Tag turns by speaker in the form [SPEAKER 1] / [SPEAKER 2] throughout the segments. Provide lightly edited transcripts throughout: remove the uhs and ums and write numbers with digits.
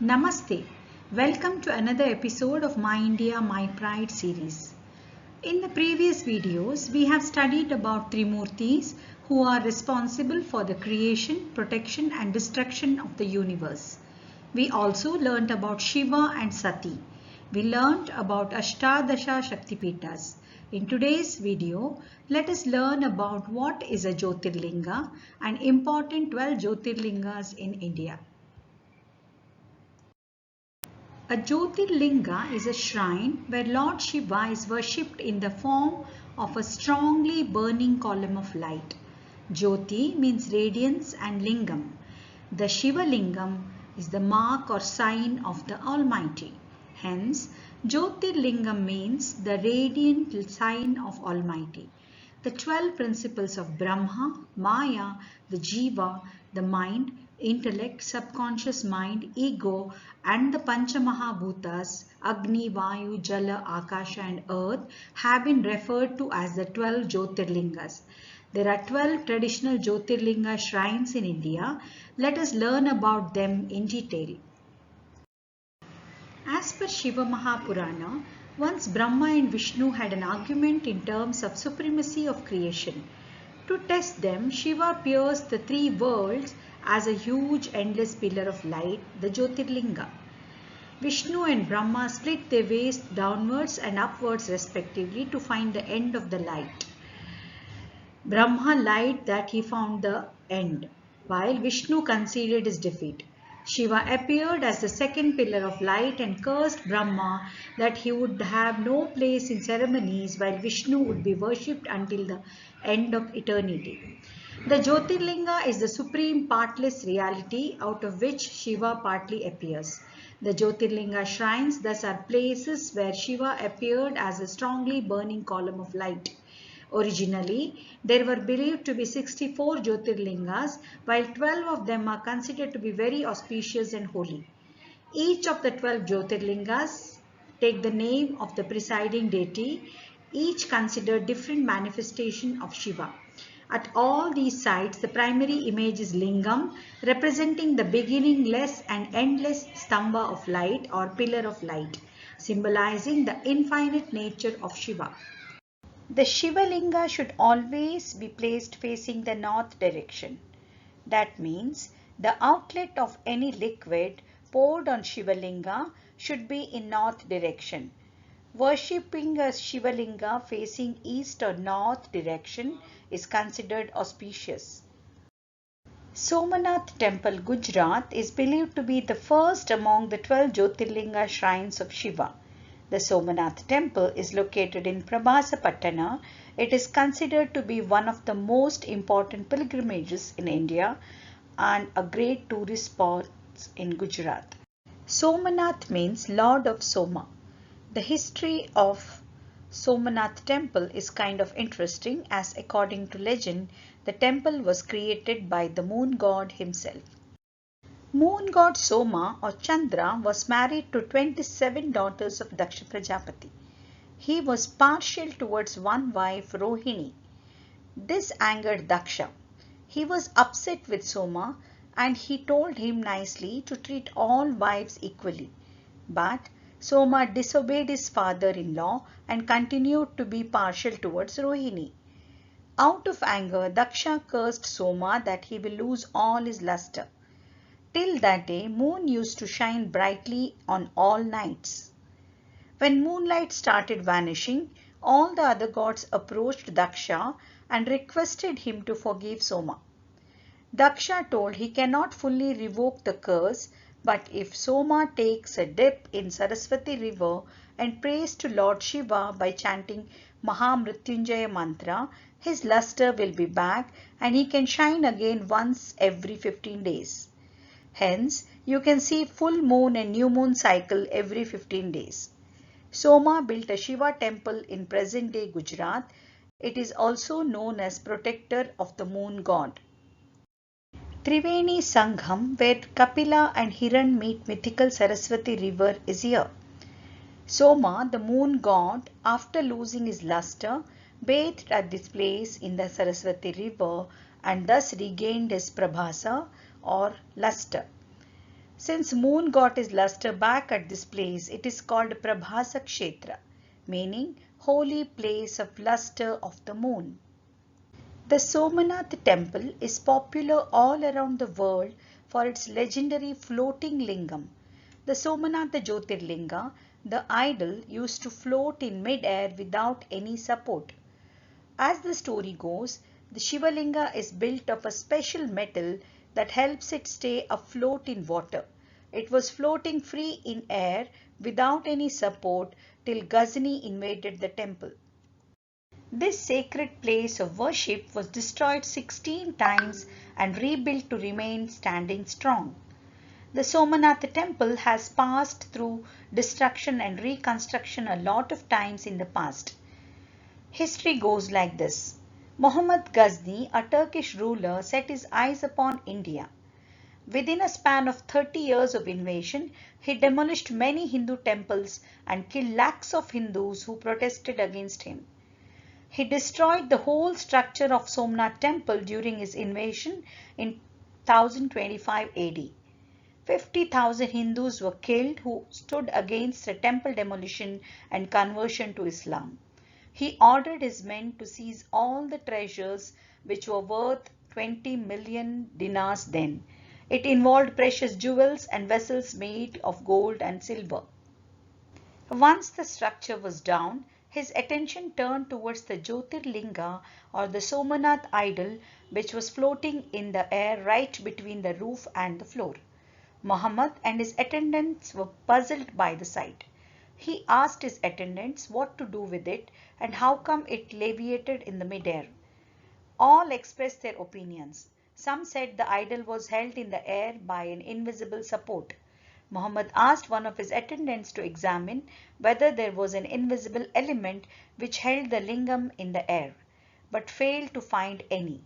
[SPEAKER 1] Namaste. Welcome to another episode of My India, My Pride series. In the previous videos, we have studied about Trimurtis who are responsible for the creation, protection and destruction of the universe. We also learnt about Shiva and Sati. We learnt about Ashtadasha Shaktipitas. In today's video, let us learn about what is a Jyotirlinga and important 12 Jyotirlingas in India. A Jyotirlinga is a shrine where Lord Shiva is worshipped in the form of a strongly burning column of light. Jyoti means radiance and Lingam. The Shiva Lingam is the mark or sign of the Almighty. Hence, Jyotirlingam means the radiant sign of Almighty. The 12 principles of Brahma, Maya, the Jiva, the mind, intellect, subconscious mind, ego and the Panchamahabhutas, Agni, Vayu, Jala, Akasha and Earth have been referred to as the 12 Jyotirlingas. There are 12 traditional Jyotirlinga shrines in India. Let us learn about them in detail. As per Shiva Mahapurana, once Brahma and Vishnu had an argument in terms of supremacy of creation. To test them, Shiva pierced the three worlds as a huge endless pillar of light, the Jyotirlinga. Vishnu and Brahma split their ways downwards and upwards respectively to find the end of the light. Brahma lied that he found the end, while Vishnu conceded his defeat. Shiva appeared as the second pillar of light and cursed Brahma that he would have no place in ceremonies while Vishnu would be worshipped until the end of eternity. The Jyotirlinga is the supreme partless reality out of which Shiva partly appears. The Jyotirlinga shrines thus are places where Shiva appeared as a strongly burning column of light. Originally, there were believed to be 64 Jyotirlingas, while 12 of them are considered to be very auspicious and holy. Each of the 12 Jyotirlingas take the name of the presiding deity, each considered different manifestation of Shiva. At all these sites, the primary image is Lingam, representing the beginningless and endless stamba of light or pillar of light, symbolizing the infinite nature of Shiva. The Shiva Linga should always be placed facing the north direction. That means the outlet of any liquid poured on Shiva Linga should be in north direction. Worshipping a Shiva Linga facing east or north direction is considered auspicious. Somanath Temple, Gujarat is believed to be the first among the 12 Jyotirlinga shrines of Shiva. The Somanath Temple is located in Prabhasapatana. It is considered to be one of the most important pilgrimages in India and a great tourist spot in Gujarat. Somanath means Lord of Soma. The history of Somanath Temple is kind of interesting as according to legend, the temple was created by the moon god himself. Moon god Soma or Chandra was married to 27 daughters of Daksha Prajapati. He was partial towards one wife Rohini. This angered Daksha. He was upset with Soma and he told him nicely to treat all wives equally. But Soma disobeyed his father-in-law and continued to be partial towards Rohini. Out of anger, Daksha cursed Soma that he will lose all his luster. Till that day, moon used to shine brightly on all nights. When moonlight started vanishing, all the other gods approached Daksha and requested him to forgive Soma. Daksha told he cannot fully revoke the curse, but if Soma takes a dip in Saraswati river and prays to Lord Shiva by chanting Mahamrityunjaya mantra, his luster will be back and he can shine again once every 15 days. Hence, you can see full moon and new moon cycle every 15 days. Soma built a Shiva temple in present-day Gujarat. It is also known as protector of the moon god. Triveni Sangham, where Kapila and Hiran meet mythical Saraswati river, is here. Soma, the moon god, after losing his luster, bathed at this place in the Saraswati river and thus regained his prabhasa or luster. Since moon got his luster back at this place, it is called Prabhasa Kshetra, meaning holy place of luster of the moon. The Somanath temple is popular all around the world for its legendary floating lingam. The Somanatha Jyotirlinga, the idol, used to float in mid-air without any support. As the story goes, the Shivalinga is built of a special metal that helps it stay afloat in water. It was floating free in air without any support till Ghazni invaded the temple. This sacred place of worship was destroyed 16 times and rebuilt to remain standing strong. The Somanath temple has passed through destruction and reconstruction a lot of times in the past. History goes like this. Muhammad Ghazni, a Turkish ruler, set his eyes upon India. Within a span of 30 years of invasion, he demolished many Hindu temples and killed lakhs of Hindus who protested against him. He destroyed the whole structure of Somnath temple during his invasion in 1025 AD. 50,000 Hindus were killed who stood against the temple demolition and conversion to Islam. He ordered his men to seize all the treasures, which were worth 20 million dinars then. It involved precious jewels and vessels made of gold and silver. Once the structure was down, his attention turned towards the Jyotirlinga or the Somanath idol, which was floating in the air right between the roof and the floor. Muhammad and his attendants were puzzled by the sight. He asked his attendants what to do with it and how come it leviated in the mid-air. All expressed their opinions. Some said the idol was held in the air by an invisible support. Muhammad asked one of his attendants to examine whether there was an invisible element which held the lingam in the air, but failed to find any.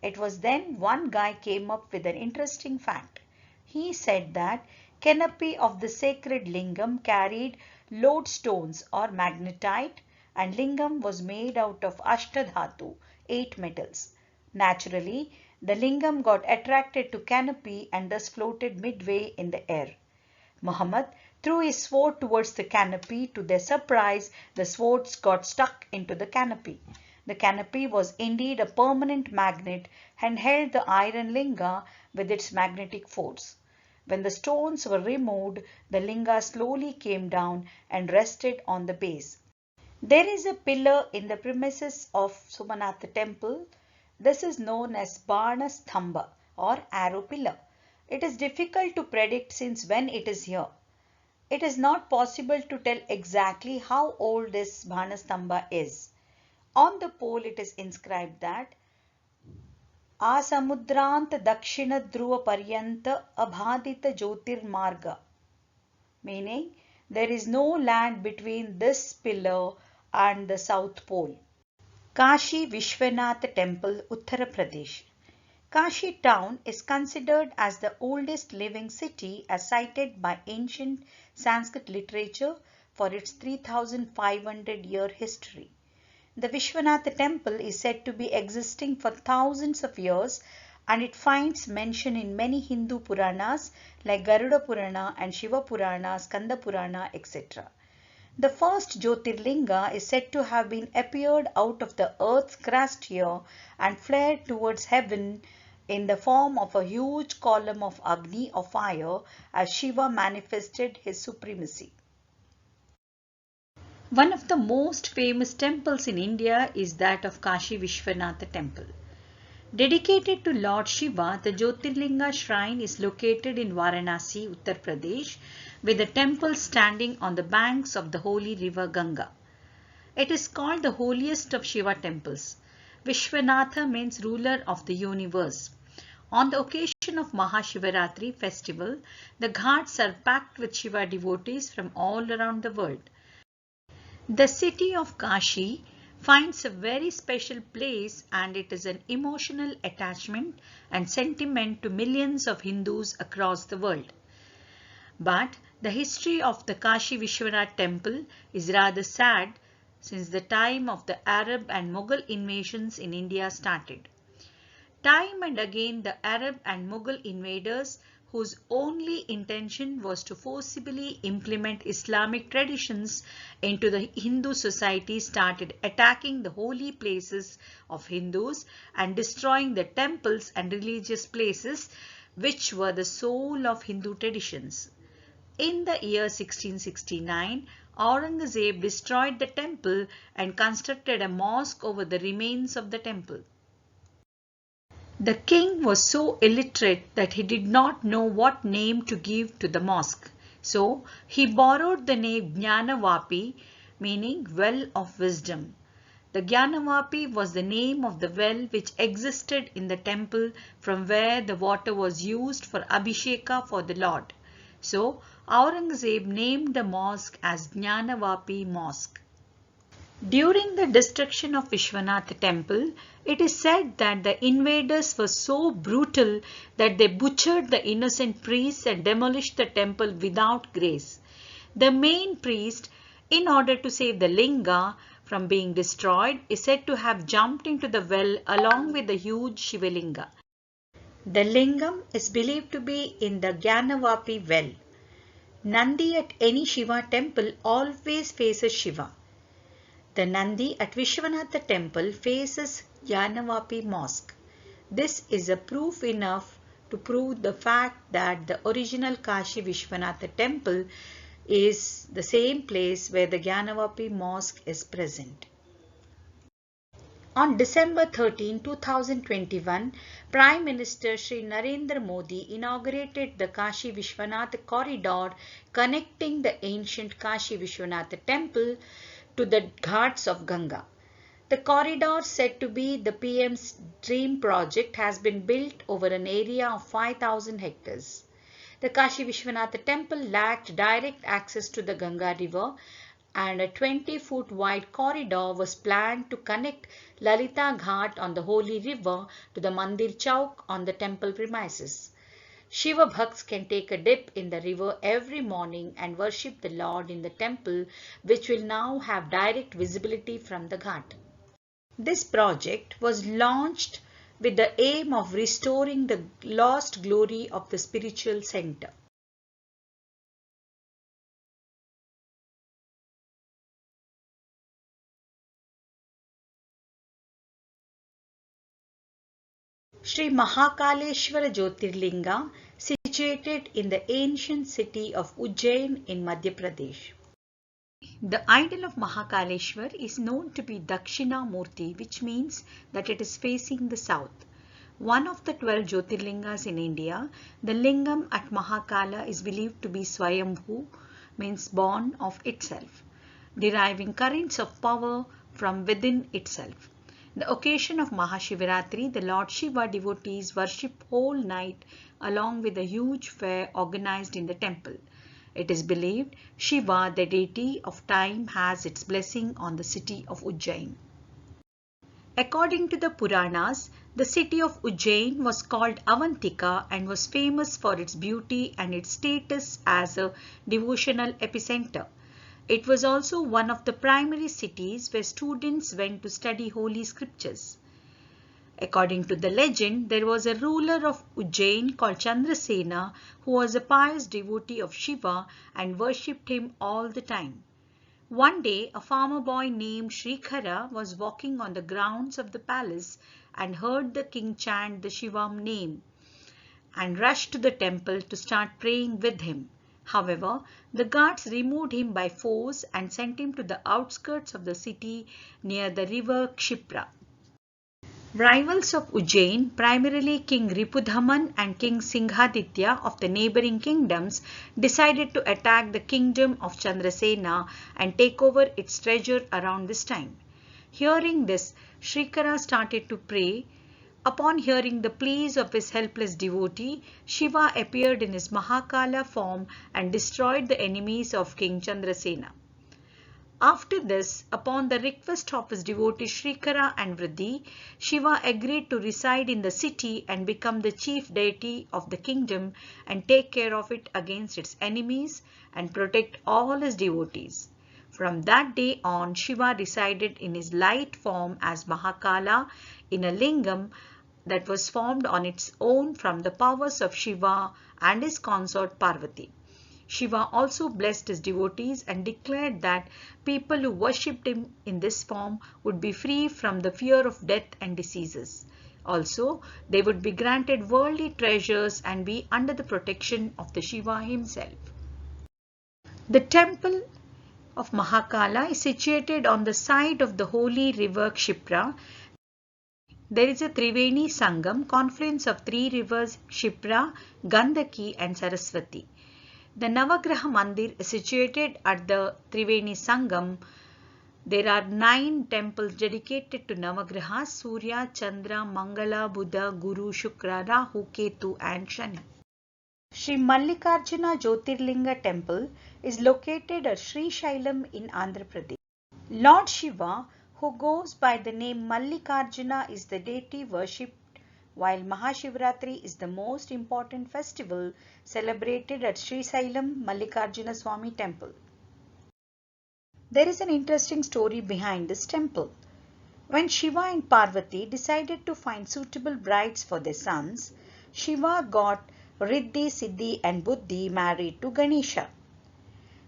[SPEAKER 1] It was then one guy came up with an interesting fact. He said that canopy of the sacred lingam carried lodestones or magnetite, and lingam was made out of ashtadhatu, 8 metals. Naturally, the lingam got attracted to canopy and thus floated midway in the air. Muhammad threw his sword towards the canopy. To their surprise, the swords got stuck into the canopy. The canopy was indeed a permanent magnet and held the iron linga with its magnetic force. When the stones were removed, the linga slowly came down and rested on the base. There is a pillar in the premises of Somanath temple. This is known as Bana Stamba or arrow pillar. It is difficult to predict since when it is here. It is not possible to tell exactly how old this Bana Stamba is. On the pole it is inscribed that Asamudrant Dakshina Dhruva Paryanta Abhadita Jyotir Marga, meaning there is no land between this pillar and the South Pole. Kashi Vishwanath Temple, Uttar Pradesh. Kashi town is considered as the oldest living city as cited by ancient Sanskrit literature for its 3,500-year history. The Vishwanath temple is said to be existing for thousands of years, and it finds mention in many Hindu Puranas like Garuda Purana and Shiva Purana, Skanda Purana, etc. The first Jyotirlinga is said to have been appeared out of the earth's crust here and flared towards heaven in the form of a huge column of Agni or fire as Shiva manifested his supremacy. One of the most famous temples in India is that of Kashi Vishwanath temple. Dedicated to Lord Shiva, the Jyotirlinga shrine is located in Varanasi, Uttar Pradesh, with the temple standing on the banks of the holy river Ganga. It is called the holiest of Shiva temples. Vishwanatha means ruler of the universe. On the occasion of Mahashivaratri festival, the ghats are packed with Shiva devotees from all around the world. The city of Kashi finds a very special place, and it is an emotional attachment and sentiment to millions of Hindus across the world. But the history of the Kashi Vishwanath temple is rather sad since the time of the Arab and Mughal invasions in India started. Time and again the Arab and Mughal invaders whose only intention was to forcibly implement Islamic traditions into the Hindu society, started attacking the holy places of Hindus and destroying the temples and religious places which were the soul of Hindu traditions. In the year 1669, Aurangzeb destroyed the temple and constructed a mosque over the remains of the temple. The king was so illiterate that he did not know what name to give to the mosque. So he borrowed the name Jnanavapi, meaning well of wisdom. The Jnanavapi was the name of the well which existed in the temple from where the water was used for Abhisheka for the Lord. So Aurangzeb named the mosque as Jnanavapi Mosque. During the destruction of Vishwanath temple, it is said that the invaders were so brutal that they butchered the innocent priests and demolished the temple without grace. The main priest, in order to save the linga from being destroyed, is said to have jumped into the well along with the huge Shivalinga. The lingam is believed to be in the Jnanavapi well. Nandi at any Shiva temple always faces Shiva. The Nandi at Vishwanatha temple faces Jnanavapi mosque. This is a proof enough to prove the fact that the original Kashi Vishwanatha temple is the same place where the Jnanavapi mosque is present. On December 13, 2021, Prime Minister Shri Narendra Modi inaugurated the Kashi Vishwanath corridor connecting the ancient Kashi Vishwanath temple to the ghats of Ganga. The corridor, said to be the PM's dream project, has been built over an area of 5,000 hectares. The Kashi Vishwanath temple lacked direct access to the Ganga river, and a 20-foot wide corridor was planned to connect Lalita Ghat on the holy river to the Mandir Chowk on the temple premises. Shiva Bhakts can take a dip in the river every morning and worship the Lord in the temple, which will now have direct visibility from the Ghat. This project was launched with the aim of restoring the lost glory of the spiritual center. Sri Mahakaleshwara Jyotirlinga, situated in the ancient city of Ujjain in Madhya Pradesh. The idol of Mahakaleshwar is known to be Dakshina Murti, which means that it is facing the south. One of the 12 Jyotirlingas in India, the lingam at Mahakala is believed to be Swayambhu, means born of itself, deriving currents of power from within itself. The occasion of Mahashivaratri, the Lord Shiva devotees worship whole night along with a huge fair organized in the temple. It is believed Shiva, the deity of time, has its blessing on the city of Ujjain. According to the Puranas, the city of Ujjain was called Avantika and was famous for its beauty and its status as a devotional epicenter. It was also one of the primary cities where students went to study holy scriptures. According to the legend, there was a ruler of Ujjain called Chandrasena who was a pious devotee of Shiva and worshipped him all the time. One day, a farmer boy named Srikhara was walking on the grounds of the palace and heard the king chant the Shiva name and rushed to the temple to start praying with him. However, the guards removed him by force and sent him to the outskirts of the city near the river Kshipra. Rivals of Ujjain, primarily King Ripudhaman and King Singhaditya of the neighboring kingdoms, decided to attack the kingdom of Chandrasena and take over its treasure around this time. Hearing this, Srikhara started to pray. Upon hearing the pleas of his helpless devotee, Shiva appeared in his Mahakala form and destroyed the enemies of King Chandrasena. After this, upon the request of his devotees Srikhara and Vriddhi, Shiva agreed to reside in the city and become the chief deity of the kingdom and take care of it against its enemies and protect all his devotees. From that day on, Shiva resided in his light form as Mahakala in a lingam that was formed on its own from the powers of Shiva and his consort Parvati. Shiva also blessed his devotees and declared that people who worshipped him in this form would be free from the fear of death and diseases. Also, they would be granted worldly treasures and be under the protection of the Shiva himself. The temple of Mahakala is situated on the side of the holy river Kshipra. There is a Triveni Sangam, confluence of three rivers Kshipra, Gandaki and Saraswati. The Navagraha Mandir is situated at the Triveni Sangam. There are 9 temples dedicated to Navagrahas: Surya, Chandra, Mangala, Buddha, Guru, Shukra, Rahu, Ketu and Shani. Sri Mallikarjuna Jyotirlinga Temple is located at Sri Shailam in Andhra Pradesh. Lord Shiva, who goes by the name Mallikarjuna, is the deity worshipped, while Mahashivratri is the most important festival celebrated at Sri Sailam Mallikarjuna Swami Temple. There is an interesting story behind this temple. When Shiva and Parvati decided to find suitable brides for their sons, Shiva got Riddhi, Siddhi and Buddhi married to Ganesha.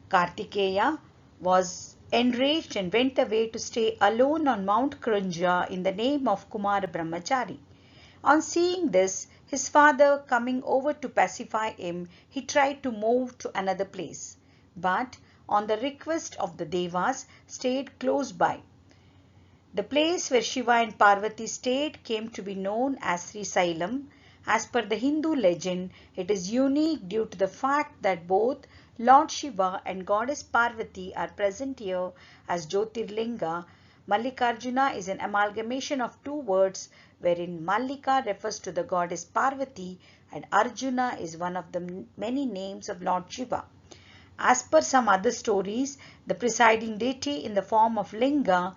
[SPEAKER 1] Kartikeya was enraged and went away to stay alone on Mount Krunja in the name of Kumara Brahmachari. On seeing this, his father coming over to pacify him, he tried to move to another place, but on the request of the Devas, stayed close by. The place where Shiva and Parvati stayed came to be known as Sri Sailam. As per the Hindu legend, it is unique due to the fact that both Lord Shiva and Goddess Parvati are present here as Jyotirlinga. Mallikarjuna is an amalgamation of two words, wherein Mallika refers to the goddess Parvati and Arjuna is one of the many names of Lord Shiva. As per some other stories, the presiding deity in the form of Linga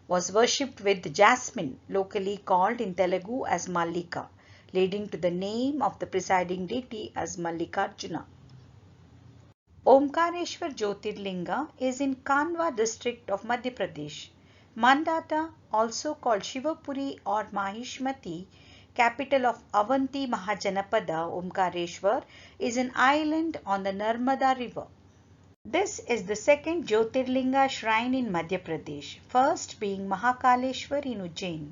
[SPEAKER 1] was worshipped with jasmine, locally called in Telugu as Mallika, leading to the name of the presiding deity as Mallikarjuna. Omkareshwar Jyotirlinga is in Kanwa district of Madhya Pradesh. Mandata, also called Shivapuri or Mahishmati, capital of Avanti Mahajanapada, Omkareshwar, is an island on the Narmada river. This is the second Jyotirlinga shrine in Madhya Pradesh, first being Mahakaleshwar in Ujjain.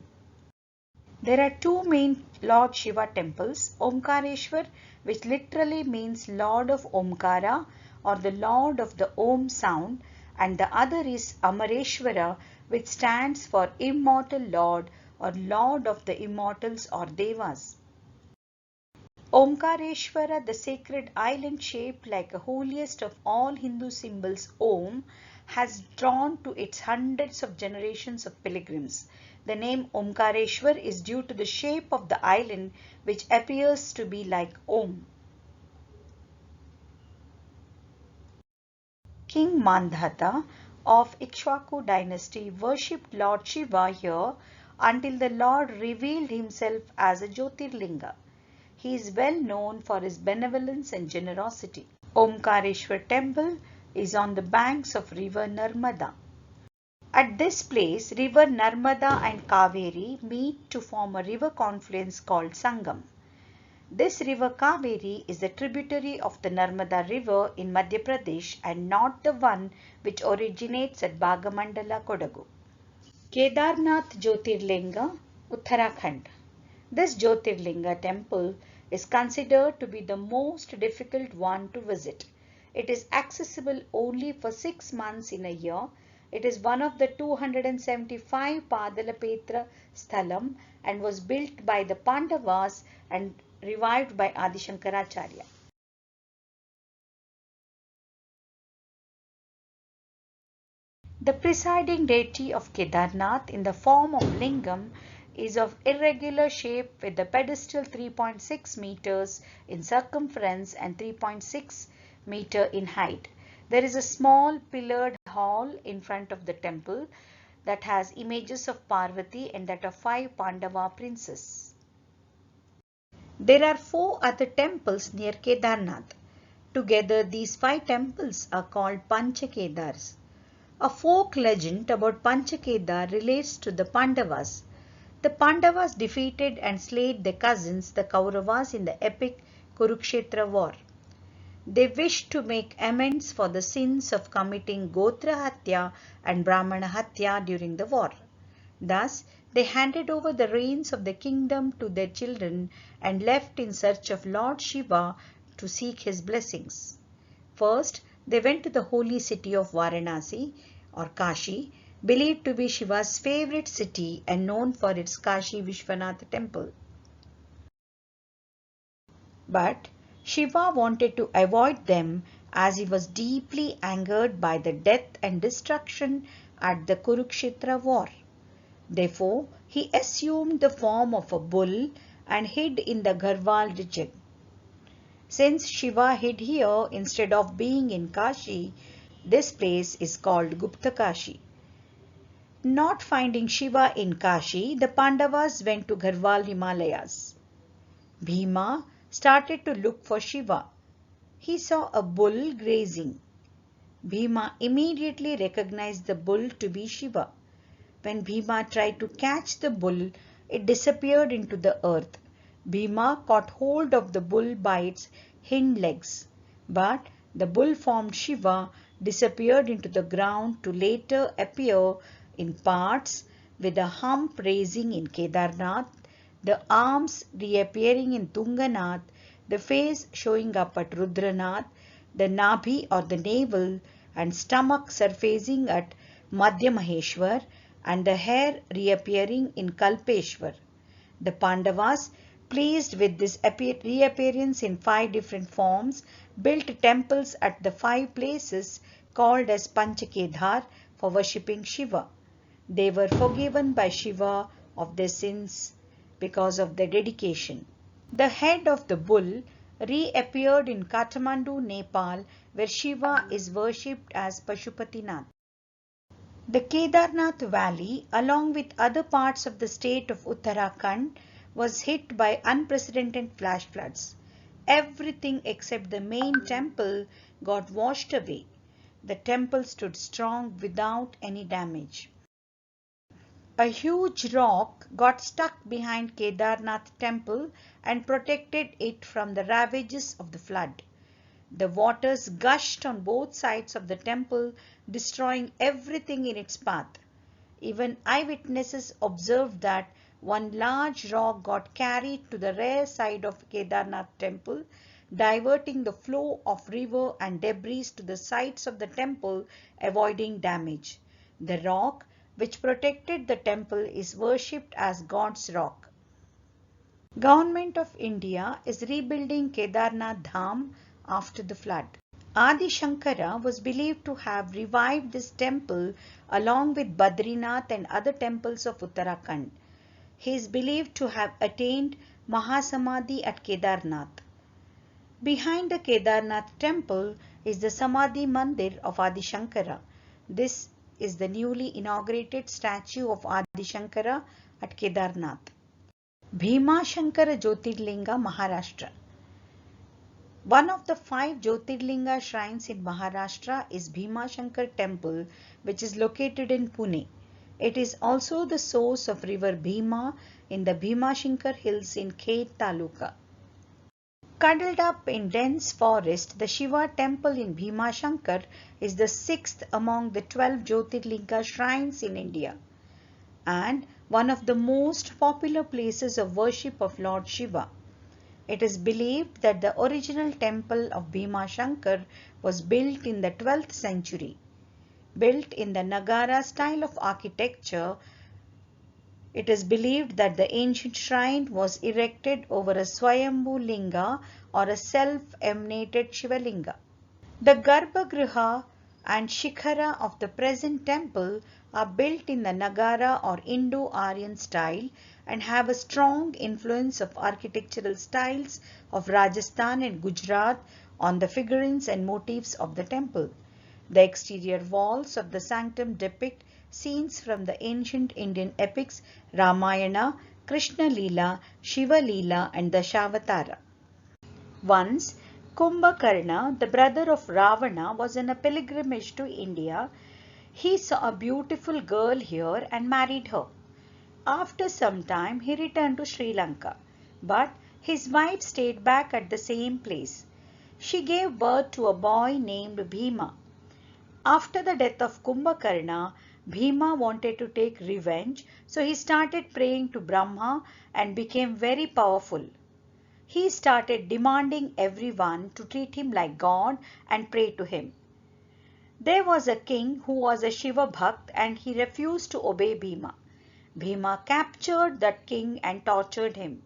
[SPEAKER 1] There are two main Lord Shiva temples, Omkareshwar, which literally means Lord of Omkara or the Lord of the Om sound, and the other is Amareshwara, which stands for Immortal Lord or Lord of the Immortals or Devas. Omkareshwara, the sacred island shaped like a holiest of all Hindu symbols, Om, has drawn to its hundreds of generations of pilgrims. The name Omkareshwar is due to the shape of the island, which appears to be like Om. King Mandhata of Ikshvaku dynasty worshipped Lord Shiva here until the Lord revealed himself as a Jyotirlinga. He is well known for his benevolence and generosity. Omkareshwar temple is on the banks of river Narmada. At this place, river Narmada and Kaveri meet to form a river confluence called Sangam. This river Kaveri is a tributary of the Narmada river in Madhya Pradesh and not the one which originates at Bhagamandala, Kodagu. Kedarnath Jyotirlinga, Uttarakhand. This Jyotirlinga temple is considered to be the most difficult one to visit. It is accessible only for 6 months in a year. It is one of the 275 Padalapetra Sthalam and was built by the Pandavas and revived by Adi Shankaracharya. The presiding deity of Kedarnath in the form of Lingam is of irregular shape with a pedestal 3.6 meters in circumference and 3.6 meter in height. There is a small pillared hall in front of the temple that has images of Parvati and that of 5 Pandava princes. There are 4 other temples near Kedarnath. Together these 5 temples are called Panchakedars. A folk legend about Panchakedar relates to the Pandavas. The Pandavas defeated and slayed their cousins, the Kauravas, in the epic Kurukshetra war. They wished to make amends for the sins of committing Gotra Hatya and Brahmana Hatya during the war. Thus, they handed over the reins of the kingdom to their children and left in search of Lord Shiva to seek his blessings. First, they went to the holy city of Varanasi or Kashi, believed to be Shiva's favorite city and known for its Kashi Vishwanath temple. But Shiva wanted to avoid them as he was deeply angered by the death and destruction at the Kurukshetra war. Therefore, he assumed the form of a bull and hid in the Garhwal region. Since Shiva hid here instead of being in Kashi, this place is called Gupta Kashi. Not finding Shiva in Kashi, the Pandavas went to Garhwal Himalayas. Bhima started to look for Shiva. He saw a bull grazing. Bhima immediately recognized the bull to be Shiva. When Bhima tried to catch the bull, it disappeared into the earth. Bhima caught hold of the bull by its hind legs, but the bull-formed Shiva disappeared into the ground to later appear in parts with a hump raising in Kedarnath, the arms reappearing in Tunganath, the face showing up at Rudranath, the nabhi or the navel and stomach surfacing at Madhya Maheshwar, and the hair reappearing in Kalpeshwar. The Pandavas, pleased with this reappearance in 5 different forms, built temples at the 5 places called as Panchakedar for worshipping Shiva. They were forgiven by Shiva of their sins because of their dedication. The head of the bull reappeared in Kathmandu, Nepal, where Shiva is worshipped as Pashupatinath. The Kedarnath valley, along with other parts of the state of Uttarakhand, was hit by unprecedented flash floods. Everything except the main temple got washed away. The temple stood strong without any damage. A huge rock got stuck behind Kedarnath temple and protected it from the ravages of the flood. The waters gushed on both sides of the temple, destroying everything in its path. Even eyewitnesses observed that one large rock got carried to the rear side of Kedarnath temple, diverting the flow of river and debris to the sides of the temple, avoiding damage. The rock which protected the temple is worshipped as God's rock. Government of India is rebuilding Kedarnath Dham after the flood. Adi Shankara was believed to have revived this temple along with Badrinath and other temples of Uttarakhand. He is believed to have attained Mahasamadhi at Kedarnath. Behind the Kedarnath temple is the Samadhi Mandir of Adi Shankara. This is the newly inaugurated statue of Adi Shankara at Kedarnath. Bhima Shankara Jyotirlinga, Maharashtra. One of the 5 Jyotirlinga shrines in Maharashtra is Bhima Shankar Temple, which is located in Pune. It is also the source of river Bhima in the Bhima Shankar Hills in Khed Taluka. Cuddled up in dense forest, the Shiva temple in Bhima Shankar is the 6th among the 12 Jyotirlinga shrines in India and one of the most popular places of worship of Lord Shiva. It is believed that the original temple of Bhima Shankar was built in the 12th century. Built in the Nagara style of architecture, it is believed that the ancient shrine was erected over a Swayambhu Linga or a self-emanated Shivalinga. The Garbhagriha and Shikhara of the present temple are built in the Nagara or Indo-Aryan style and have a strong influence of architectural styles of Rajasthan and Gujarat on the figurines and motifs of the temple. The exterior walls of the sanctum depict scenes from the ancient Indian epics Ramayana, Krishna Leela, Shiva Leela and Dashavatara. Once, Kumbhakarna, the brother of Ravana, was on a pilgrimage to India. He saw a beautiful girl here and married her. After some time, he returned to Sri Lanka, but his wife stayed back at the same place. She gave birth to a boy named Bhima. After the death of Kumbhakarna, Bhima wanted to take revenge, so he started praying to Brahma and became very powerful. He started demanding everyone to treat him like God and pray to him. There was a king who was a Shiva Bhakt and he refused to obey Bhima. Bhima captured that king and tortured him.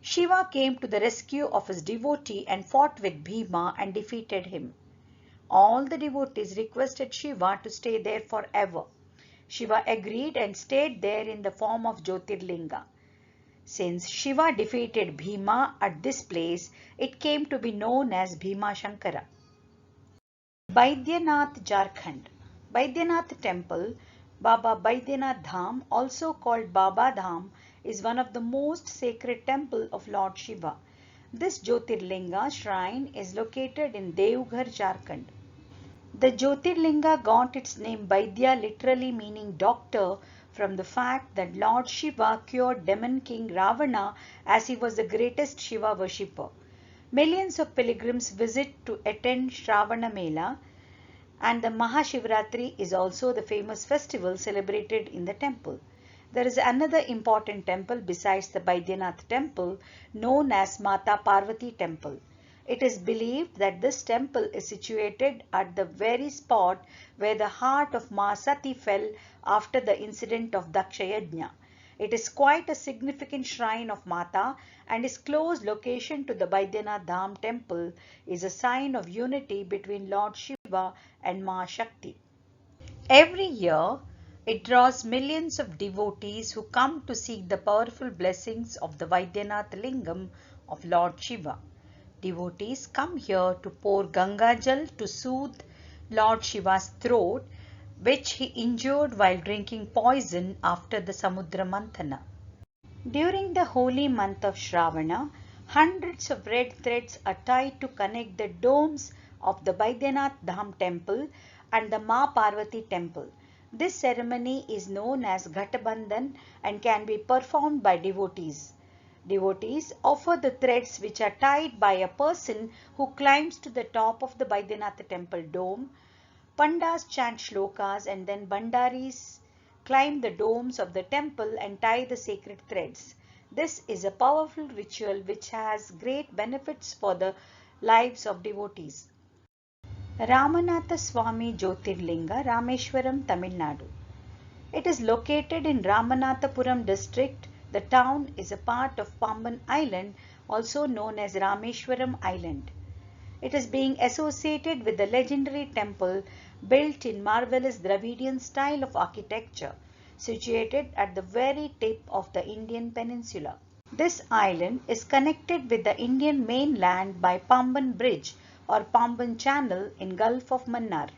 [SPEAKER 1] Shiva came to the rescue of his devotee and fought with Bhima and defeated him. All the devotees requested Shiva to stay there forever. Shiva agreed and stayed there in the form of Jyotirlinga. Since Shiva defeated Bhima at this place, it came to be known as Bhima Shankara. Baidyanath, Jharkhand. Baidyanath Temple, Baba Baidyanath Dham, also called Baba Dham, is one of the most sacred temples of Lord Shiva. This Jyotirlinga shrine is located in Deoghar, Jharkhand. The Jyotirlinga got its name Baidya, literally meaning doctor, from the fact that Lord Shiva cured demon king Ravana as he was the greatest Shiva worshipper. Millions of pilgrims visit to attend Shravana Mela, and the Mahashivratri is also the famous festival celebrated in the temple. There is another important temple besides the Baidyanath temple known as Mata Parvati temple. It is believed that this temple is situated at the very spot where the heart of Ma Sati fell after the incident of Dakshayajna. It is quite a significant shrine of Mata, and its close location to the Baidyanath Dham temple is a sign of unity between Lord Shiva and Ma Shakti. Every year, it draws millions of devotees who come to seek the powerful blessings of the Baidyanath Lingam of Lord Shiva. Devotees come here to pour Ganga Jal to soothe Lord Shiva's throat, which he injured while drinking poison after the Samudra Manthana. During the holy month of Shravana, hundreds of red threads are tied to connect the domes of the Baidyanath Dham temple and the Ma Parvati temple. This ceremony is known as Ghatabandhan and can be performed by devotees. Devotees offer the threads which are tied by a person who climbs to the top of the Baidyanath temple dome. Pandas chant shlokas and then Bandaris climb the domes of the temple and tie the sacred threads. This is a powerful ritual which has great benefits for the lives of devotees. Ramanatha Swami Jyotirlinga, Rameshwaram, Tamil Nadu. It is located in Ramanathapuram district. The town is a part of Pamban Island, also known as Rameshwaram Island. It is being associated with the legendary temple built in marvelous Dravidian style of architecture, situated at the very tip of the Indian peninsula. This island is connected with the Indian mainland by Pamban Bridge or Pamban Channel in Gulf of Mannar.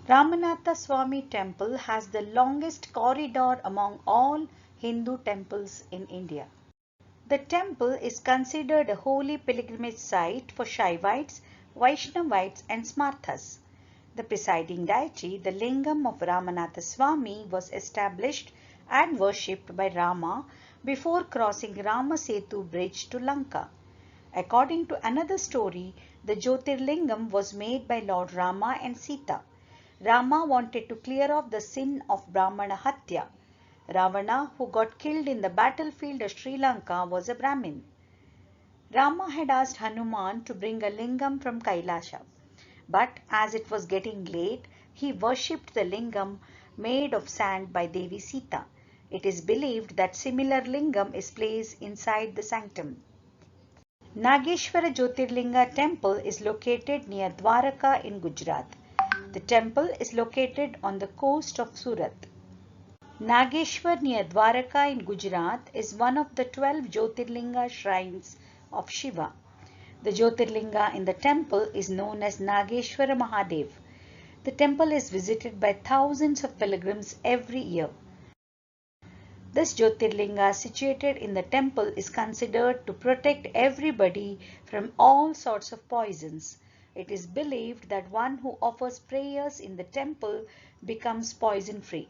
[SPEAKER 1] Ramanatha Swami temple has the longest corridor among all Hindu temples in India. The temple is considered a holy pilgrimage site for Shaivites, Vaishnavites and Smarthas. The presiding deity, the Lingam of Ramanatha Swami, was established and worshipped by Rama before crossing Rama Setu bridge to Lanka. According to another story, the Jyotirlingam was made by Lord Rama and Sita. Rama wanted to clear off the sin of Brahmana Hatya. Ravana, who got killed in the battlefield of Sri Lanka, was a Brahmin. Rama had asked Hanuman to bring a lingam from Kailasha, but as it was getting late, he worshipped the lingam made of sand by Devi Sita. It is believed that similar lingam is placed inside the sanctum. Nageshwara Jyotirlinga temple is located near Dwaraka in Gujarat. The temple is located on the coast of Surat. Nageshwar near Dwaraka in Gujarat is one of the 12 Jyotirlinga shrines of Shiva. The Jyotirlinga in the temple is known as Nageshwara Mahadev. The temple is visited by thousands of pilgrims every year. This Jyotirlinga situated in the temple is considered to protect everybody from all sorts of poisons. It is believed that one who offers prayers in the temple becomes poison-free.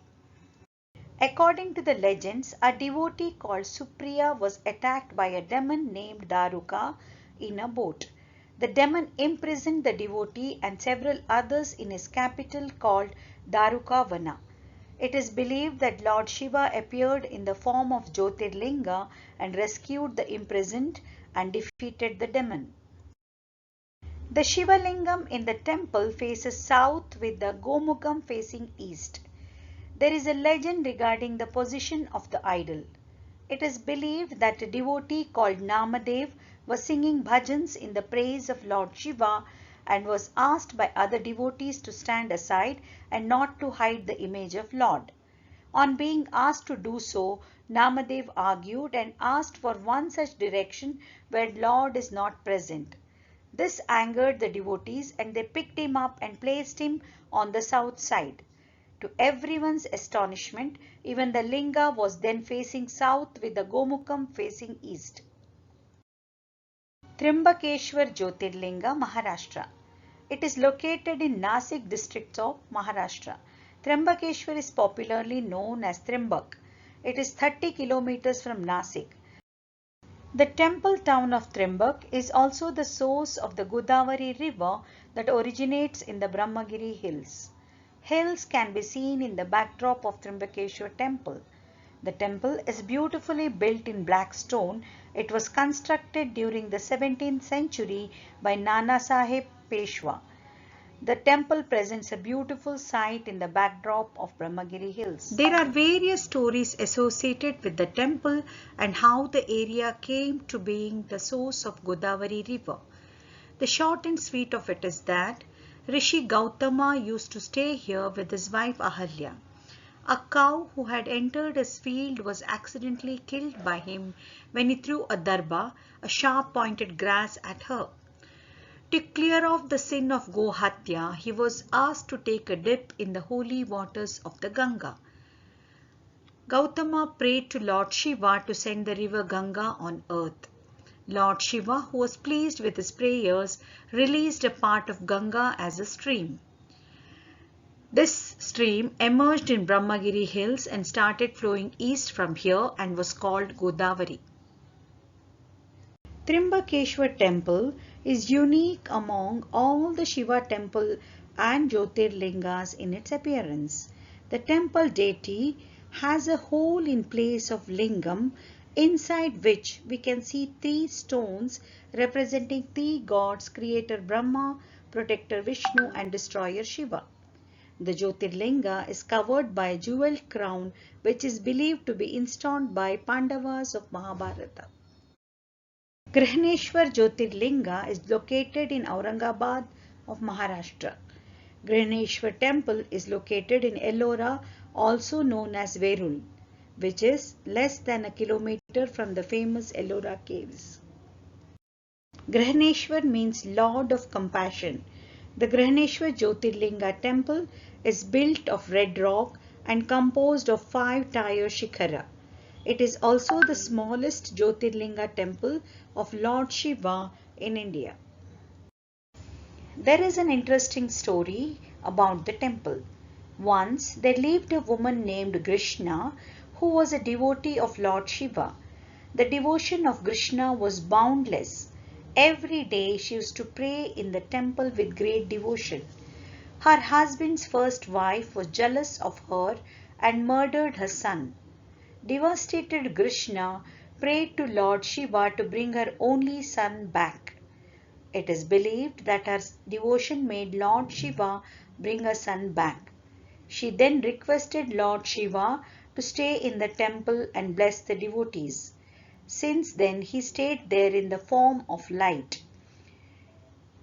[SPEAKER 1] According to the legends, a devotee called Supriya was attacked by a demon named Daruka in a boat. The demon imprisoned the devotee and several others in his capital called Darukavana. It is believed that Lord Shiva appeared in the form of Jyotirlinga and rescued the imprisoned and defeated the demon. The Shiva Lingam in the temple faces south with the Gomukam facing east. There is a legend regarding the position of the idol. It is believed that a devotee called Namadev was singing bhajans in the praise of Lord Shiva and was asked by other devotees to stand aside and not to hide the image of Lord. On being asked to do so, Namadev argued and asked for one such direction where Lord is not present. This angered the devotees and they picked him up and placed him on the south side. To everyone's astonishment, even the linga was then facing south with the Gomukam facing east. Trimbakeshwar Jyotirlinga, Maharashtra. It is located in Nasik district of Maharashtra. Trimbakeshwar is popularly known as Trimbak. It is 30 kilometers from Nasik. The temple town of Trimbak is also the source of the Godavari river that originates in the Brahmagiri hills. Hills can be seen in the backdrop of Trimbakeshwar temple. The temple is beautifully built in black stone. It was constructed during the 17th century by Nana Sahib Peshwa. The temple presents a beautiful sight in the backdrop of Brahmagiri hills. There are various stories associated with the temple and how the area came to being the source of Godavari river. The short and sweet of it is that Rishi Gautama used to stay here with his wife Ahalya. A cow who had entered his field was accidentally killed by him when he threw a darba, a sharp-pointed grass, at her. To clear off the sin of Gohatya, he was asked to take a dip in the holy waters of the Ganga. Gautama prayed to Lord Shiva to send the river Ganga on earth. Lord Shiva, who was pleased with his prayers, released a part of Ganga as a stream. This stream emerged in Brahmagiri hills and started flowing east from here and was called Godavari. Trimbakeshwar temple is unique among all the Shiva temple and Jyotirlingas in its appearance. The temple deity has a hole in place of lingam, inside which we can see 3 stones representing 3 gods, creator Brahma, protector Vishnu and destroyer Shiva. The Jyotirlinga is covered by a jeweled crown which is believed to be installed by Pandavas of Mahabharata. Grihaneshwar Jyotirlinga is located in Aurangabad of Maharashtra. Grihaneshwar temple is located in Ellora, also known as Verul, which is less than a kilometer from the famous Ellora caves. Grihaneshwar means Lord of Compassion. The Grihaneshwar Jyotirlinga temple is built of red rock and composed of 5-tier shikhara. It is also the smallest Jyotirlinga temple of Lord Shiva in India. There is an interesting story about the temple. Once there lived a woman named Krishna who was a devotee of Lord Shiva. The devotion of Krishna was boundless. Every day she used to pray in the temple with great devotion. Her husband's first wife was jealous of her and murdered her son. Devastated Krishna prayed to Lord Shiva to bring her only son back. It is believed that her devotion made Lord Shiva bring her son back. She then requested Lord Shiva to stay in the temple and bless the devotees. Since then he stayed there in the form of light.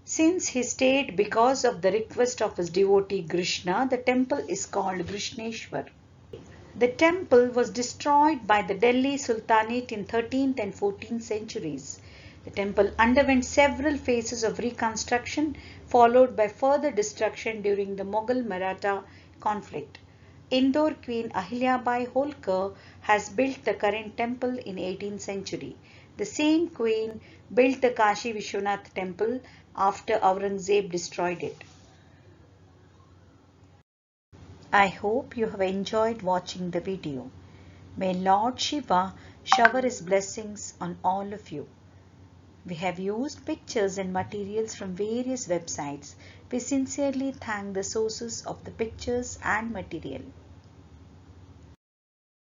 [SPEAKER 1] Since he stayed because of the request of his devotee Krishna, the temple is called Krishneshwar. The temple was destroyed by the Delhi Sultanate in 13th and 14th centuries. The temple underwent several phases of reconstruction, followed by further destruction during the Mughal-Maratha conflict. Indore Queen Ahilyabai Holkar has built the current temple in 18th century. The same queen built the Kashi Vishwanath temple after Aurangzeb destroyed it. I hope you have enjoyed watching the video. May Lord Shiva shower his blessings on all of you. We have used pictures and materials from various websites. We sincerely thank the sources of the pictures and material.